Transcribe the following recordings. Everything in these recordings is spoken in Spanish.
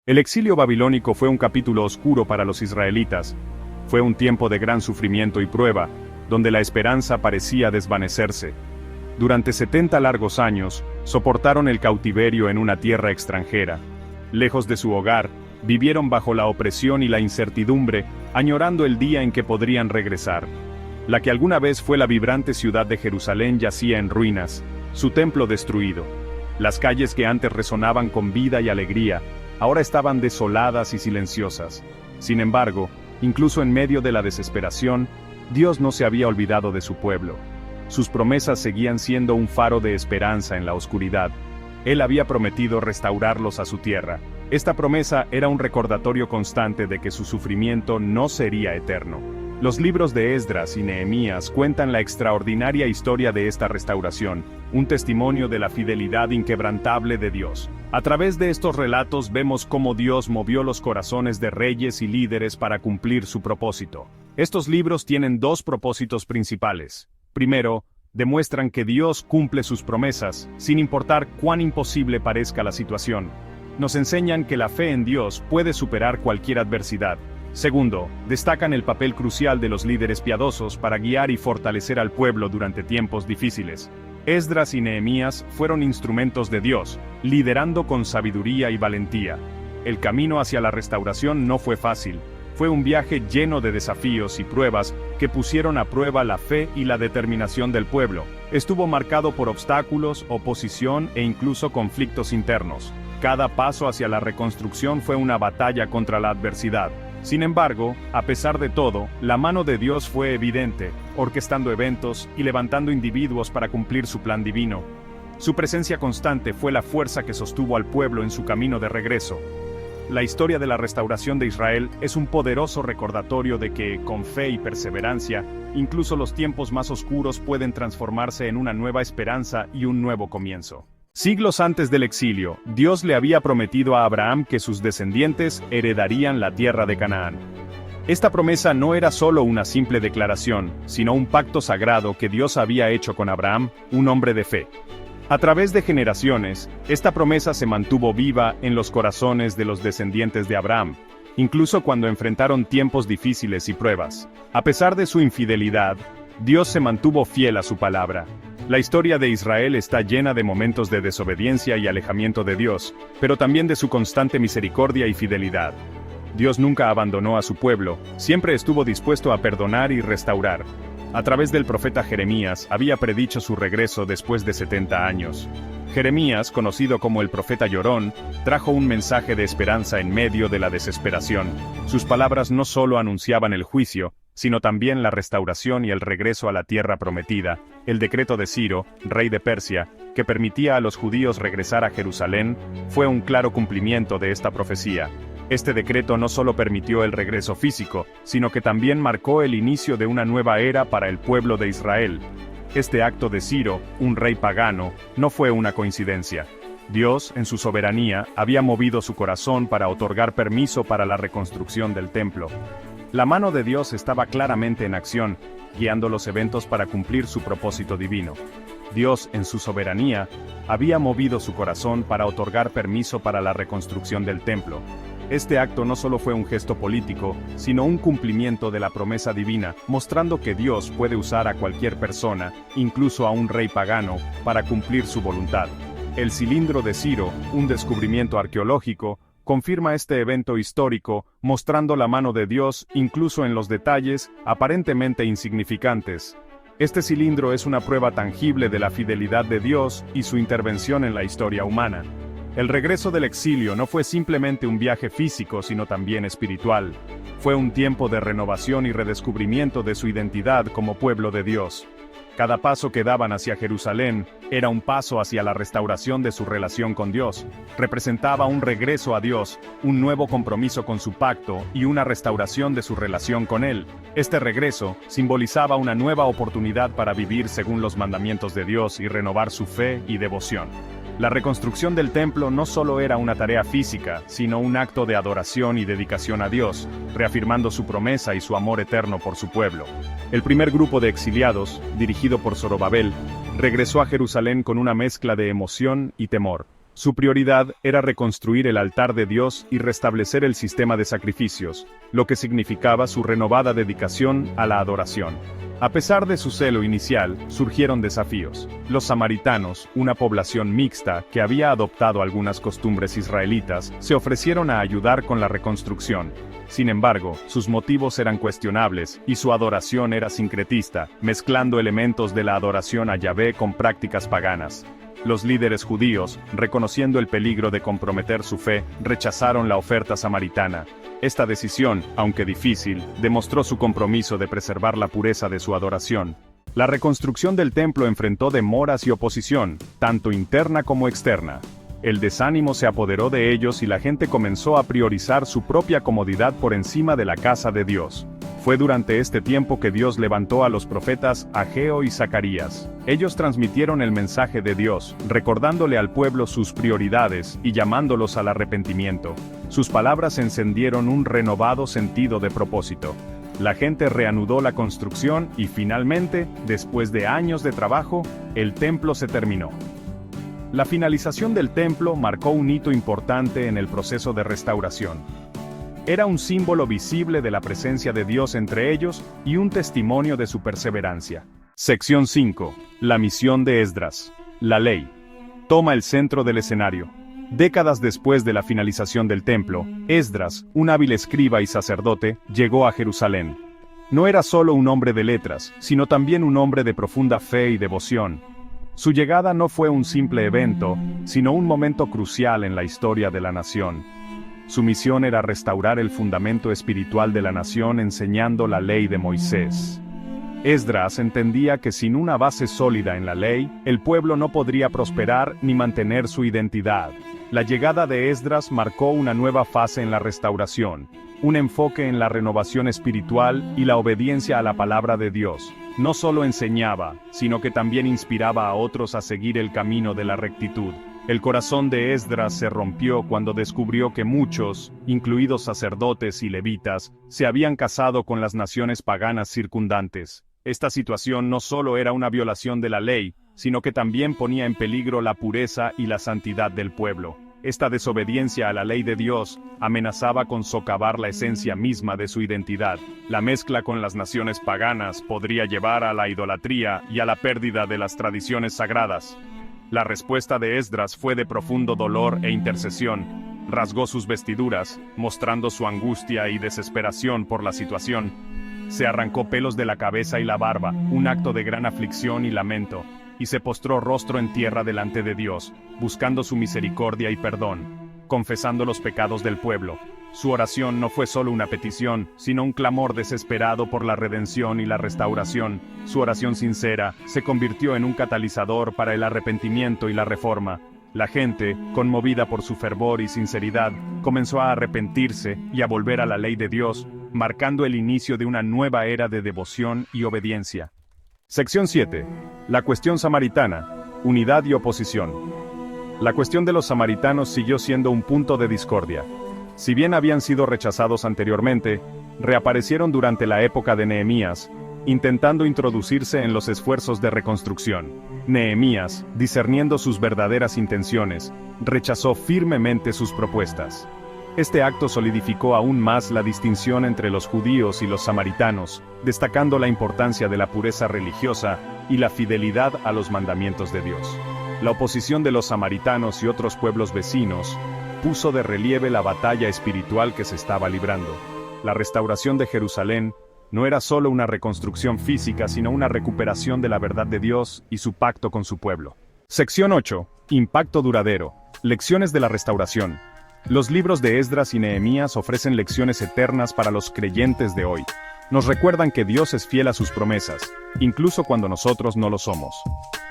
El exilio babilónico fue un capítulo oscuro para los israelitas. Fue un tiempo de gran sufrimiento y prueba, donde la esperanza parecía desvanecerse. Durante 70 largos años, soportaron el cautiverio en una tierra extranjera. Lejos de su hogar, vivieron bajo la opresión y la incertidumbre, añorando el día en que podrían regresar. La que alguna vez fue la vibrante ciudad de Jerusalén yacía en ruinas, su templo destruido. Las calles que antes resonaban con vida y alegría, ahora estaban desoladas y silenciosas. Sin embargo, incluso en medio de la desesperación, Dios no se había olvidado de su pueblo. Sus promesas seguían siendo un faro de esperanza en la oscuridad. Él había prometido restaurarlos a su tierra. Esta promesa era un recordatorio constante de que su sufrimiento no sería eterno. Los libros de Esdras y Nehemías cuentan la extraordinaria historia de esta restauración, un testimonio de la fidelidad inquebrantable de Dios. A través de estos relatos vemos cómo Dios movió los corazones de reyes y líderes para cumplir su propósito. Estos libros tienen dos propósitos principales. Primero, demuestran que Dios cumple sus promesas, sin importar cuán imposible parezca la situación. Nos enseñan que la fe en Dios puede superar cualquier adversidad. Segundo, destacan el papel crucial de los líderes piadosos para guiar y fortalecer al pueblo durante tiempos difíciles. Esdras y Nehemías fueron instrumentos de Dios, liderando con sabiduría y valentía. El camino hacia la restauración no fue fácil. Fue un viaje lleno de desafíos y pruebas que pusieron a prueba la fe y la determinación del pueblo. Estuvo marcado por obstáculos, oposición e incluso conflictos internos. Cada paso hacia la reconstrucción fue una batalla contra la adversidad. Sin embargo, a pesar de todo, la mano de Dios fue evidente, orquestando eventos y levantando individuos para cumplir su plan divino. Su presencia constante fue la fuerza que sostuvo al pueblo en su camino de regreso. La historia de la restauración de Israel es un poderoso recordatorio de que, con fe y perseverancia, incluso los tiempos más oscuros pueden transformarse en una nueva esperanza y un nuevo comienzo. Siglos antes del exilio, Dios le había prometido a Abraham que sus descendientes heredarían la tierra de Canaán. Esta promesa no era solo una simple declaración, sino un pacto sagrado que Dios había hecho con Abraham, un hombre de fe. A través de generaciones, esta promesa se mantuvo viva en los corazones de los descendientes de Abraham, incluso cuando enfrentaron tiempos difíciles y pruebas. A pesar de su infidelidad, Dios se mantuvo fiel a su palabra. La historia de Israel está llena de momentos de desobediencia y alejamiento de Dios, pero también de su constante misericordia y fidelidad. Dios nunca abandonó a su pueblo, siempre estuvo dispuesto a perdonar y restaurar. A través del profeta Jeremías había predicho su regreso después de 70 años. Jeremías, conocido como el profeta llorón, trajo un mensaje de esperanza en medio de la desesperación. Sus palabras no solo anunciaban el juicio, sino también la restauración y el regreso a la tierra prometida. El decreto de Ciro, rey de Persia, que permitía a los judíos regresar a Jerusalén, fue un claro cumplimiento de esta profecía. Este decreto no solo permitió el regreso físico, sino que también marcó el inicio de una nueva era para el pueblo de Israel. Este acto de Ciro, un rey pagano, no fue una coincidencia. Dios, en su soberanía, había movido su corazón para otorgar permiso para la reconstrucción del templo. La mano de Dios estaba claramente en acción, guiando los eventos para cumplir su propósito divino. Dios, en su soberanía, había movido su corazón para otorgar permiso para la reconstrucción del templo. Este acto no solo fue un gesto político, sino un cumplimiento de la promesa divina, mostrando que Dios puede usar a cualquier persona, incluso a un rey pagano, para cumplir su voluntad. El cilindro de Ciro, un descubrimiento arqueológico, confirma este evento histórico, mostrando la mano de Dios incluso en los detalles aparentemente insignificantes. Este cilindro es una prueba tangible de la fidelidad de Dios y su intervención en la historia humana. El regreso del exilio no fue simplemente un viaje físico, sino también espiritual. Fue un tiempo de renovación y redescubrimiento de su identidad como pueblo de Dios. Cada paso que daban hacia Jerusalén era un paso hacia la restauración de su relación con Dios. Representaba un regreso a Dios, un nuevo compromiso con su pacto y una restauración de su relación con Él. Este regreso simbolizaba una nueva oportunidad para vivir según los mandamientos de Dios y renovar su fe y devoción. La reconstrucción del templo no solo era una tarea física, sino un acto de adoración y dedicación a Dios, reafirmando su promesa y su amor eterno por su pueblo. El primer grupo de exiliados, dirigido por Zorobabel, regresó a Jerusalén con una mezcla de emoción y temor. Su prioridad era reconstruir el altar de Dios y restablecer el sistema de sacrificios, lo que significaba su renovada dedicación a la adoración. A pesar de su celo inicial, surgieron desafíos. Los samaritanos, una población mixta que había adoptado algunas costumbres israelitas, se ofrecieron a ayudar con la reconstrucción. Sin embargo, sus motivos eran cuestionables y su adoración era sincretista, mezclando elementos de la adoración a Yahvé con prácticas paganas. Los líderes judíos, reconociendo el peligro de comprometer su fe, rechazaron la oferta samaritana. Esta decisión, aunque difícil, demostró su compromiso de preservar la pureza de su adoración. La reconstrucción del templo enfrentó demoras y oposición, tanto interna como externa. El desánimo se apoderó de ellos y la gente comenzó a priorizar su propia comodidad por encima de la casa de Dios. Fue durante este tiempo que Dios levantó a los profetas Ageo y Zacarías. Ellos transmitieron el mensaje de Dios, recordándole al pueblo sus prioridades y llamándolos al arrepentimiento. Sus palabras encendieron un renovado sentido de propósito. La gente reanudó la construcción y finalmente, después de años de trabajo, el templo se terminó. La finalización del templo marcó un hito importante en el proceso de restauración. Era un símbolo visible de la presencia de Dios entre ellos y un testimonio de su perseverancia. Sección 5. La misión de Esdras. La ley. Toma el centro del escenario. Décadas después de la finalización del templo, Esdras, un hábil escriba y sacerdote, llegó a Jerusalén. No era solo un hombre de letras, sino también un hombre de profunda fe y devoción. Su llegada no fue un simple evento, sino un momento crucial en la historia de la nación. Su misión era restaurar el fundamento espiritual de la nación enseñando la ley de Moisés. Esdras entendía que sin una base sólida en la ley, el pueblo no podría prosperar ni mantener su identidad. La llegada de Esdras marcó una nueva fase en la restauración, un enfoque en la renovación espiritual y la obediencia a la palabra de Dios. No solo enseñaba, sino que también inspiraba a otros a seguir el camino de la rectitud. El corazón de Esdras se rompió cuando descubrió que muchos, incluidos sacerdotes y levitas, se habían casado con las naciones paganas circundantes. Esta situación no solo era una violación de la ley, sino que también ponía en peligro la pureza y la santidad del pueblo. Esta desobediencia a la ley de Dios amenazaba con socavar la esencia misma de su identidad. La mezcla con las naciones paganas podría llevar a la idolatría y a la pérdida de las tradiciones sagradas. La respuesta de Esdras fue de profundo dolor e intercesión. Rasgó sus vestiduras, mostrando su angustia y desesperación por la situación. Se arrancó pelos de la cabeza y la barba, un acto de gran aflicción y lamento, y se postró rostro en tierra delante de Dios, buscando su misericordia y perdón, confesando los pecados del pueblo. Su oración no fue solo una petición, sino un clamor desesperado por la redención y la restauración. Su oración sincera se convirtió en un catalizador para el arrepentimiento y la reforma. La gente, conmovida por su fervor y sinceridad, comenzó a arrepentirse y a volver a la ley de Dios, marcando el inicio de una nueva era de devoción y obediencia. Sección 7. La cuestión samaritana, unidad y oposición. La cuestión de los samaritanos siguió siendo un punto de discordia. Si bien habían sido rechazados anteriormente, reaparecieron durante la época de Nehemías, intentando introducirse en los esfuerzos de reconstrucción. Nehemías, discerniendo sus verdaderas intenciones, rechazó firmemente sus propuestas. Este acto solidificó aún más la distinción entre los judíos y los samaritanos, destacando la importancia de la pureza religiosa y la fidelidad a los mandamientos de Dios. La oposición de los samaritanos y otros pueblos vecinos puso de relieve la batalla espiritual que se estaba librando. La restauración de Jerusalén no era solo una reconstrucción física, sino una recuperación de la verdad de Dios y su pacto con su pueblo. Sección 8. Impacto duradero. Lecciones de la restauración. Los libros de Esdras y Nehemías ofrecen lecciones eternas para los creyentes de hoy. Nos recuerdan que Dios es fiel a sus promesas, incluso cuando nosotros no lo somos.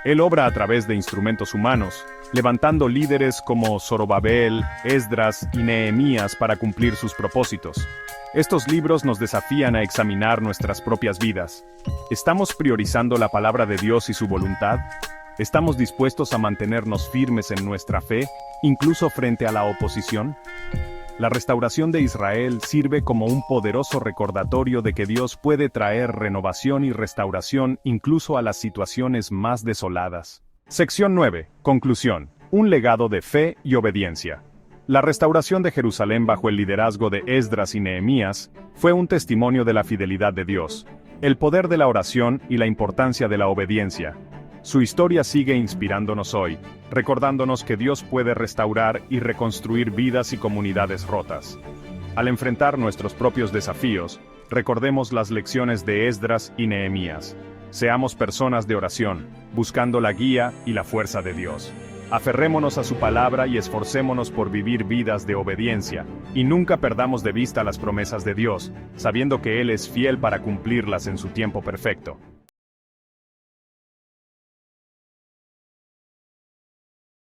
Él obra a través de instrumentos humanos, levantando líderes como Zorobabel, Esdras y Nehemías para cumplir sus propósitos. Estos libros nos desafían a examinar nuestras propias vidas. ¿Estamos priorizando la palabra de Dios y su voluntad? ¿Estamos dispuestos a mantenernos firmes en nuestra fe, incluso frente a la oposición? La restauración de Israel sirve como un poderoso recordatorio de que Dios puede traer renovación y restauración incluso a las situaciones más desoladas. Sección 9. Conclusión. Un legado de fe y obediencia. La restauración de Jerusalén bajo el liderazgo de Esdras y Nehemías fue un testimonio de la fidelidad de Dios, el poder de la oración y la importancia de la obediencia. Su historia sigue inspirándonos hoy, recordándonos que Dios puede restaurar y reconstruir vidas y comunidades rotas. Al enfrentar nuestros propios desafíos, recordemos las lecciones de Esdras y Nehemías. Seamos personas de oración, buscando la guía y la fuerza de Dios. Aferrémonos a su palabra y esforcémonos por vivir vidas de obediencia, y nunca perdamos de vista las promesas de Dios, sabiendo que Él es fiel para cumplirlas en su tiempo perfecto.